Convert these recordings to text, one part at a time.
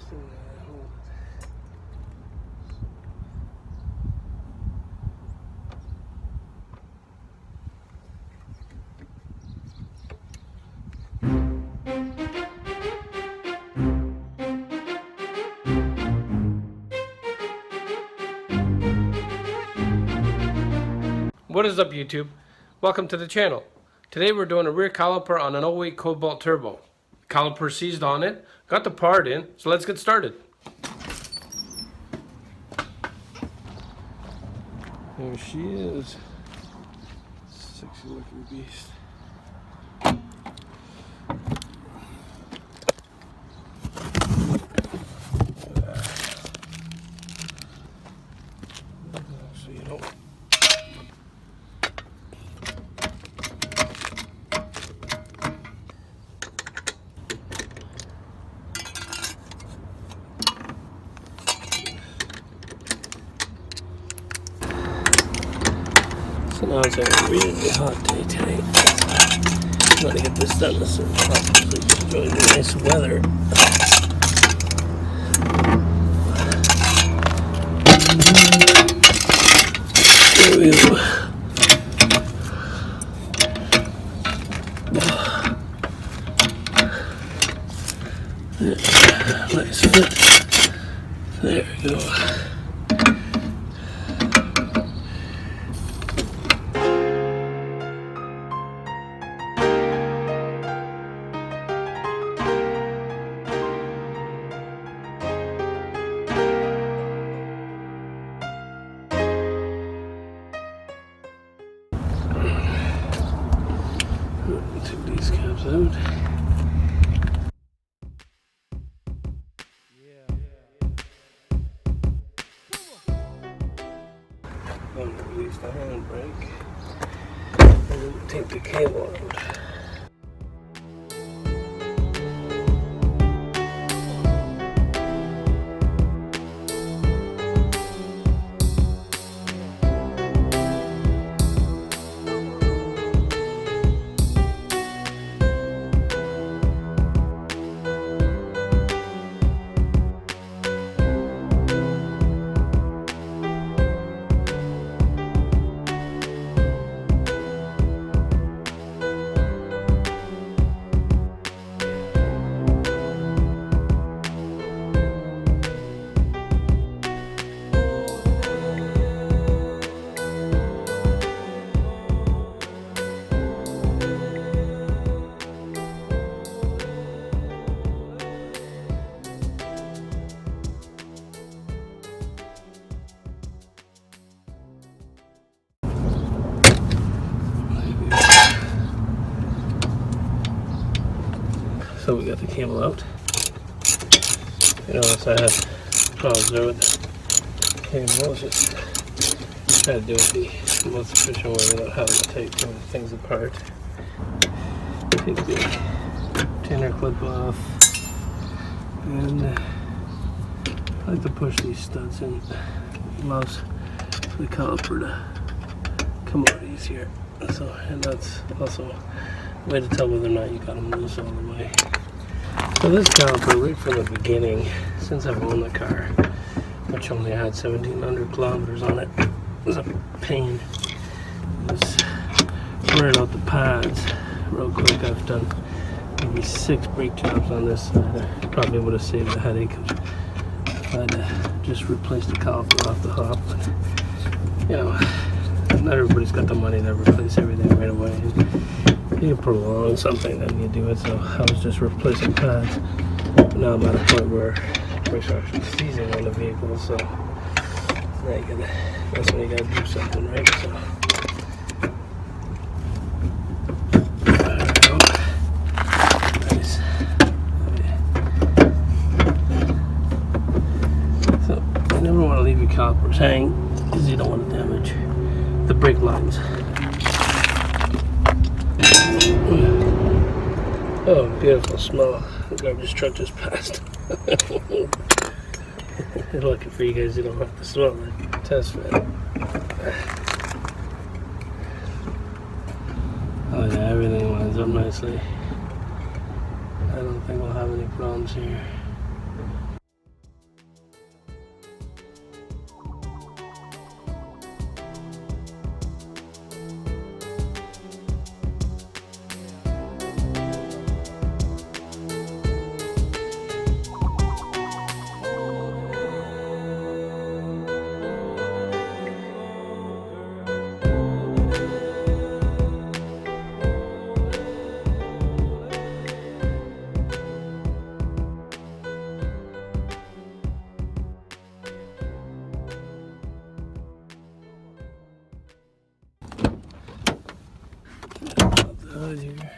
thing that I hold it. What is up, YouTube? Welcome to the channel. Today we're doing a rear caliper on an 08 Cobalt Turbo. Caliper seized on it, got the part in, so let's get started. There she is. Sexy looking beast. So you don't. So now it's a really hot day today. I'm going to get this done as soon as possible so you can enjoy the nice weather. There we go. Nice fit. There we go. Take these caps out. I'm going to release the handbrake and then take the cable out. So we got the cable out. You notice I had problems there with the cable. Let's just try to do it the most efficient way without having to take too many things apart. Take the tenor clip off, and I like to push these studs in. It allows the caliper to come out easier. So, and that's also a way to tell whether or not you got them loose all the way. So this caliper, right from the beginning, since I've owned the car, which only had 1,700 kilometers on it, was a pain. Just wearing out the pads real quick. I've done maybe 6 brake jobs on this. I probably would have saved the headache if I had just replaced the caliper off the hop. But, you know, not everybody's got the money to replace everything right away. You prolong something, then you do it. So I was just replacing pads. But now I'm at a point where brakes are actually seizing on the vehicle. So now that's when you gotta do something, right? So there we go. Nice. So you never want to leave your calipers hang because you don't want to damage the brake lines. Oh, beautiful smell. The garbage truck just passed. Lucky for you guys, you don't have to smell the test fit. Oh yeah, everything lines up nicely. I don't think we'll have any problems here. side here.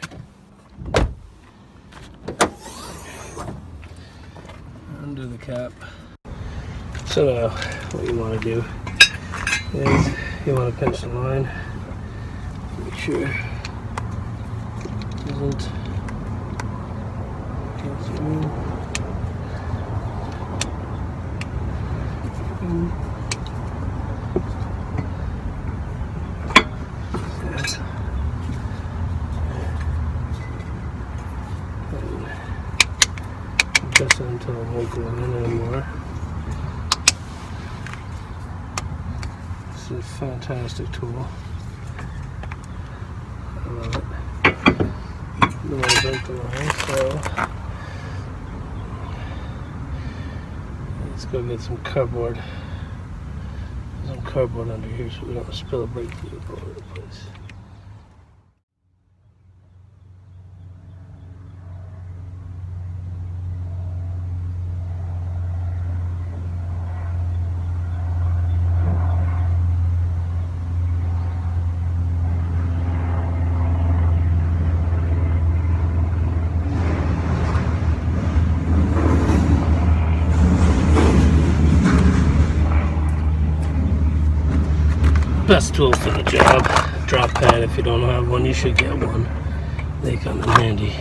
Undo the cap. So now what you want to do is you want to pinch the line. Make sure it isn't through. Just until it won't go in anymore. This is a fantastic tool. I love it. Don't want to break the line, so let's go get some cardboard. There's some cardboard under here so we don't spill a break through all over the place. Best tool for the job. Drop pad. If you don't have one, you should get one. They come in handy.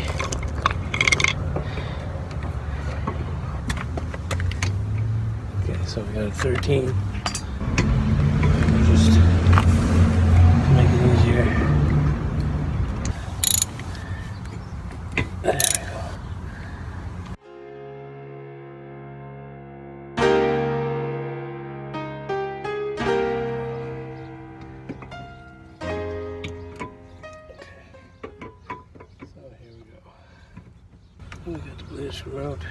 Okay, so we got a 13. Just to make it easier. There we go. We got the bleach out.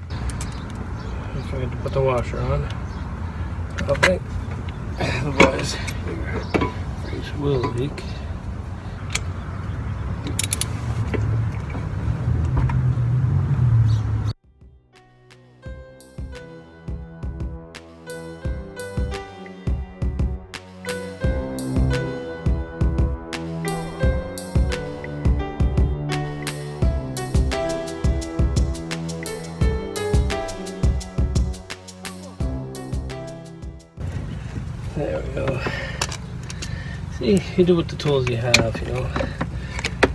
Don't forget to put the washer on. Okay. Otherwise, your grease will leak. There we go. See, you do with the tools you have, you know.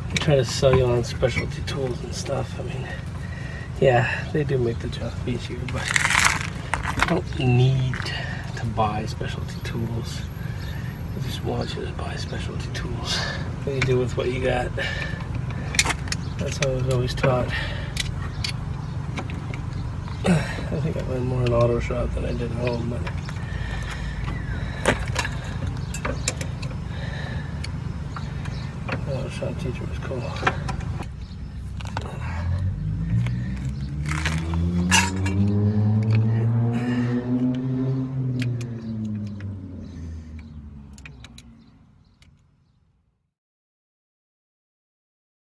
They try to sell you on specialty tools and stuff. I mean, yeah, they do make the job easier, but you don't need to buy specialty tools. They just want you to buy specialty tools. What you do with what you got. That's how I was always taught. I think I learned more in auto shop than I did at home, but shop teacher was cool.